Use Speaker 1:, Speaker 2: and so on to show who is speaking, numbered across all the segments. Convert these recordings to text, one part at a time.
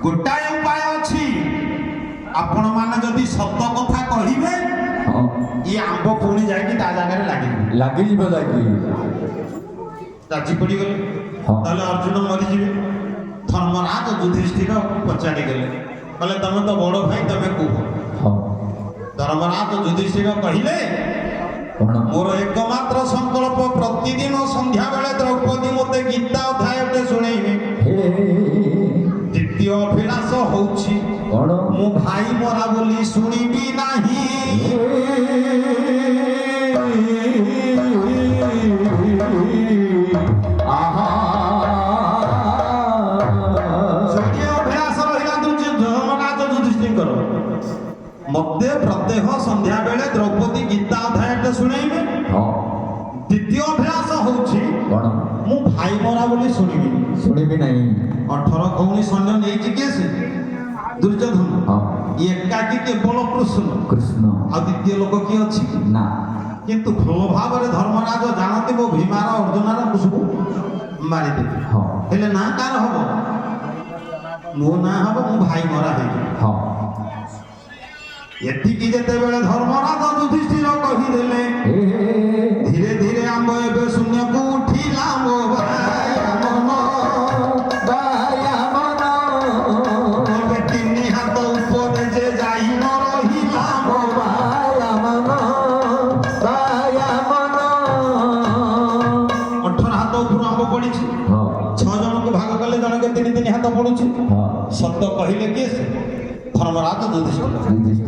Speaker 1: गोटाए उपाय अछि आपण माने जदि सत्य कथा कहिबे ये आंब पुणी जाके ता जगह लागी
Speaker 2: जीव जाकि
Speaker 1: राजी पड़ी गले ताले अर्जुन मरी जीवे धर्मराज युधिष्ठिर पचारि गले कहले तमे तो बड़ भाई तमे कुह धर्मराज युधिष्ठिर कहिले मोर एकमात्र संकल्प प्रतिदिन संध्या बेले द्रौपदी मते गीता अध्यायटे शुणेइबे द्वितीय अभिलाष होउछि मो भाई मरा बोली शुणिबी नाही
Speaker 2: आहा
Speaker 1: द्वितीय अभिलाष रहिला धर्मराज युधिष्ठिर मते प्रत्येक संध्या बेले द्रौपदी गीता अध्यायटे शुणेइबे द्वितीय अभिलाष होउछि मो भाई मरा बोली शुणिबी
Speaker 2: नहीं
Speaker 1: 18 कौनी सैन्य नहीं जिज्ञेस दुर्योधन एकाकी केवल कृष्ण आ द्वितीय लोक किए अच्छी
Speaker 2: ना
Speaker 1: किंतु भल भाव धर्मराज जानते वो भीमार अर्जुनार सब मारिदेवे हेले ना कार हम मो ना हम मो भाई मरा हो एतिकी जेते बेले धर्मराज युधिष्ठिर कहिदेले धीरे धीरे आंब एबे शून्य को उठिला मो भाई मन एबे तिनि हाथ ऊपर जे जाई न रहिला मो भाई मन 18 हाथ ऊपर आंब पड़िछि 6 जन को भाग कले जन के तीन हाथ पड़ुछि सत्य कहिले के धर्मराज युधिष्ठिर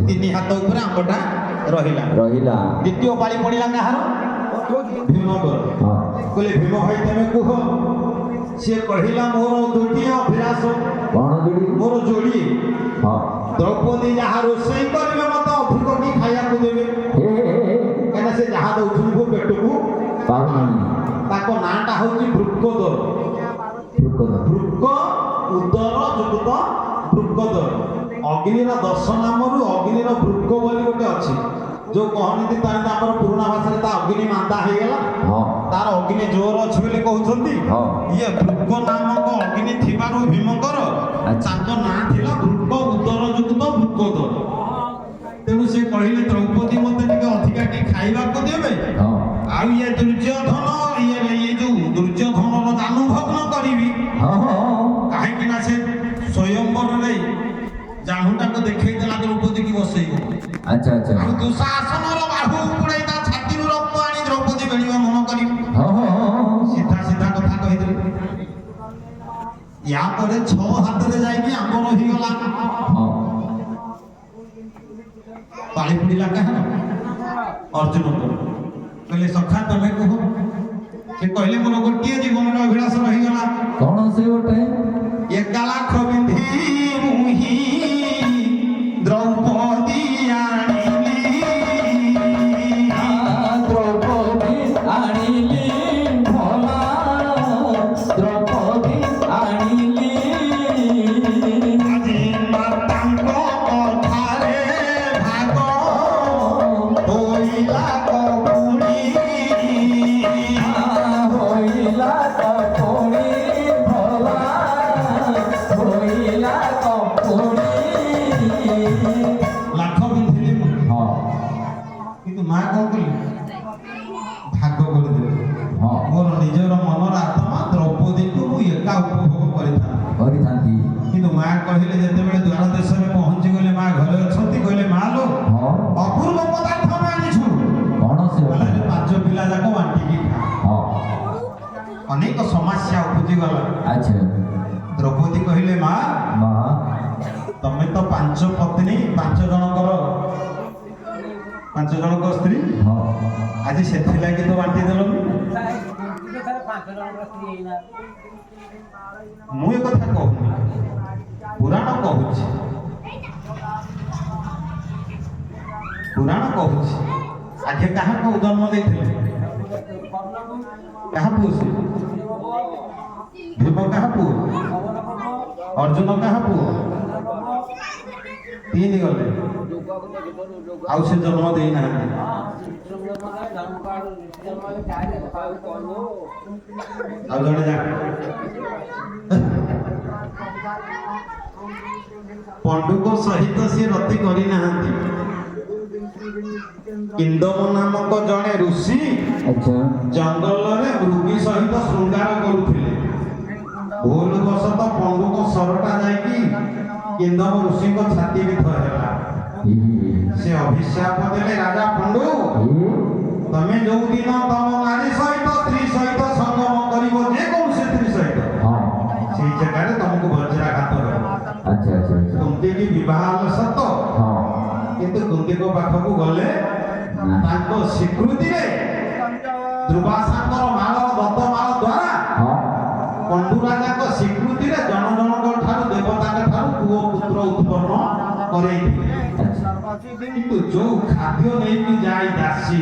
Speaker 1: तीन हाथ ऊपर आंबटा रहिला द्वितीय पाली पड़िला कहार भीम कहले भीम भाई तमे कुह से कहिला मोर द्वितीय अभिलाष मोर जोड़ी द्रौपदी जहाँ रोषई करेंगे मत अधिक की खाया को देवे कहना से जहाँ दौथुन को पेट को ताको नाटा होची वृक्कोदर वृक्क उदर जुगत वृक्कोदर अग्निर 10 नामरु अग्निर वृक्क बोली गोटे अछि जो कहनी तार आमर पुराना भाषा ता अग्नि मांदा हे गेला तार अग्नि जोर अछि बोली कहउछंती ये वृक्क नामक अग्नि थिबारु भीमकर ताको ना थिला वृक्क उदर जुगत वृक्कोदर तेणु से कहिले द्रौपदी मते टिके अधिका के खाइबा को देबे आ ये दुर्योधन ये जो दुर्योधन रो जानुभग्न करिवि काहे कि ना से स्वयंवर रे जानुहुटा को देखै देला द्रौपदी की बसैबो
Speaker 2: अच्छा
Speaker 1: आ दुशासन रो बाहु पुड़ै ता छाती रो रक्त आनी द्रौपदी बेणीवा मन करी सीधा सीधा कथा कहि दे या परे 6 हाथ रे जाई कि आंब रहि गला पाली पुड़िला कहा अर्जुन को कहले सखा तमे कहो से कहले मोर गोटिए जीवन रो अभिलाष रहि गला
Speaker 2: कौन से गोटे
Speaker 1: 1 लाख बिंधी मुही द्रौपदी आनिली
Speaker 2: भोला द्रौपदी आनिली
Speaker 1: আজি মাতাঙ্গ কথারে ভাগ হইলা কপুনি
Speaker 2: भोला
Speaker 1: লাখ বিন্ধিলি কিন্তু মা কଣ কলি ভাগ କରିଦେଲେ ମୋର ନିଜର ମନର ଆତ୍ମା ଦ୍ରୌପଦୀକୁ ମୁଁ ଏକା ଉପଭୋଗ କରିଥାନ୍ତି କିନ୍ତୁ ମା କହିଲେ ଯେତେବେଳେ ଦ୍ୱାର ଦେଶରେ ପହଞ୍ଚି ଗଲେ ମା ଘରେ ଅଛନ୍ତି କହିଲେ ମା ଲୋ ଅପୂର୍ବ ପଦାର୍ଥ ଆମେ ଆଣିଛୁ
Speaker 2: କଣ ସେ
Speaker 1: କହିଲେ 5 ପିଲା ଯାକ ବାଣ୍ଟିକି ଅନେକ ସମସ୍ୟା ଉପୁଜିଗଲା
Speaker 2: ଆଚ୍ଛା
Speaker 1: ଦ୍ରୌପଦୀ କହିଲେ ମା ତମେ ତ 5 ପତ୍ନୀ 5 ଜଣଙ୍କ ସ୍ତ୍ରୀ ଆଜି ସେଥିଲାଗି ତ ବାଣ୍ଟି ଦେଲନି ମୁଁ ଏ କଥା କହୁନି ପୁରାଣ କହୁଛି ଆଗେ କାହାକୁ ଜନ୍ମ ଦେଇଥିଲେ କାହା ପୁଅ ସେ ଭୀମ କାହା ପୁଅ अर्जुन कहा पुओ तीन गले आउ से जन्म दे ना आउ जने जा ପଣ୍ଡୁଙ୍କ ସହିତ ସିଏ ରତି କରିନାହାନ୍ତି। ଇନ୍ଦମ ନାମକ ଜଣେ ଋଷି
Speaker 2: अच्छा
Speaker 1: ଜଙ୍ଗଲରେ ମୃଗୀ ସହିତ ଶୃଙ୍ଗାର କରୁଥିଲେ। ଭୁଲ ବଶତଃ ପଣ୍ଡୁଙ୍କ ସରଟା ଯାଇକି ଇନ୍ଦମ ଋଷିଙ୍କ ଛାତି ଭିତ ହେଲା। ସେ ଅଭିଶାପ ଦେଲେ, ରାଜା ପଣ୍ଡୁ, ତମେ ଯୋଉ ଦିନ ତମ ନାରୀ ସହିତ ସ୍ତ୍ରୀ ସହିତ ସଙ୍ଗମ କରିବ, ଯେକୌଣସି ସ୍ତ୍ରୀ ସହିତ,
Speaker 2: हाँ
Speaker 1: ସେଇ ଜାଗାରେ ତମକୁ ବଜ୍ରାଘାତ ହେବ।
Speaker 2: अच्छा अच्छा अच्छा
Speaker 1: କୁନ୍ତି କି ବିବାହ ହେଲା ସତ,
Speaker 2: हाँ
Speaker 1: କିନ୍ତୁ କୁନ୍ତିଙ୍କ ପାଖକୁ ଗଲେ ତାଙ୍କ ସ୍ୱୀକୃତିରେ ଦୁର୍ବାସାଙ୍କର ମାଳ ଦତ୍ତମାଳ ଦ୍ୱାରା
Speaker 2: हाँ
Speaker 1: ପଣ୍ଡୁ ରାଜାଙ୍କ ସ୍ୱୀକୃତିରେ ଜଣ ଜଣଙ୍କ ଠାରୁ ଦେବତାଙ୍କ ଠାରୁ ପୁଅ ପୁତ୍ର ଉତ୍ପନ୍ନ କରେଇଥିଲେ।
Speaker 2: अच्छा
Speaker 1: କିନ୍ତୁ ଯୋଉ ଖାଦ୍ୟ ନେଇକି ଯାଇ ଦାସୀ